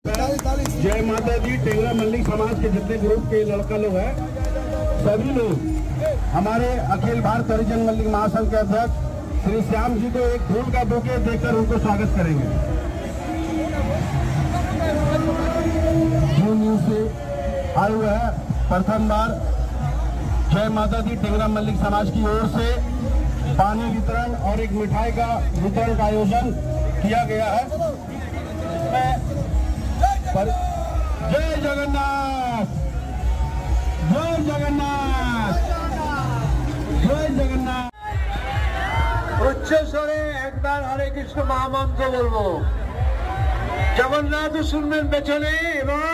जय माता दी। टेंगरा मल्लिक समाज के जितने ग्रुप के लड़का लोग हैं, सभी लोग हमारे अखिल भारत हरिजन मल्लिक महासंघ के अध्यक्ष श्री श्याम जी को एक फूल का बुके देकर उनको स्वागत करेंगे। न्यूज से आए हुए हैं, प्रथम बार जय माता दी टेंगरा मल्लिक समाज की ओर से पानी वितरण और एक मिठाई का वितरण का आयोजन किया गया है। जय जगन्नाथ, जय जगन्नाथ, जय जगन्नाथ। उच्च स्वरे एक बार हरे कृष्ण महामंत्र बोलबो। जगन्नाथ শুনবেন পেছনে এবং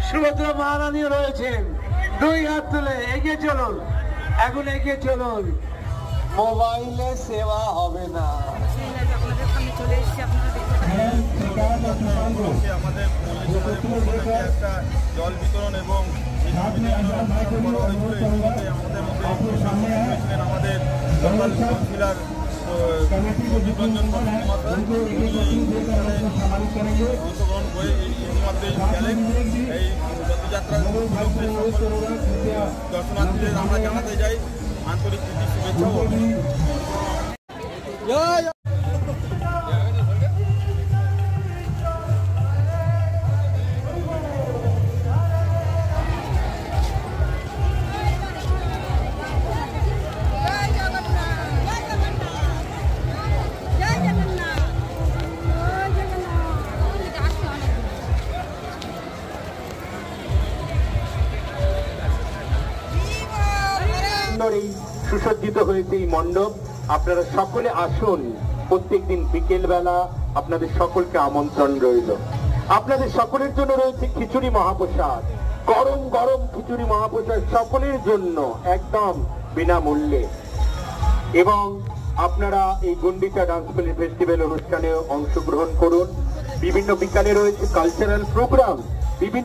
সুভদ্রা মহারানী রয়েছেন। দুই হাত তুলে এগিয়ে চলুন, এখন এগিয়ে চলুন। মোবাইলে সেবা হবে না। আমাদের একটা জল বিতরণ এবং আমাদের লোকাল কাউন্সিলর রঞ্জন অংশগ্রহণ করে ইতিমধ্যে গেলেন। এই রথযাত্রার দর্শনার্থীদের আমরা জানাতে চাই আন্তরিক প্রীতি শুভেচ্ছা ও সুসজ্জিত হয়েছে এই মণ্ডপ। আপনারা সকলে আসুন, প্রত্যেকদিন বিকেল বেলা আপনাদের সকলকে আমন্ত্রণ রইল। আপনাদের সকলের জন্য রয়েছে খিচুড়ি মহাপ্রসাদ, গরম গরম খিচুড়ি মহাপ্রসাদ সকলের জন্য একদম বিনামূল্যে। এবং আপনারা এই গন্ডিচা ডান্স ফেস্টিভ্যাল অনুষ্ঠানে অংশগ্রহণ করুন। বিভিন্ন বিকালে রয়েছে কালচারাল প্রোগ্রাম, বিভিন্ন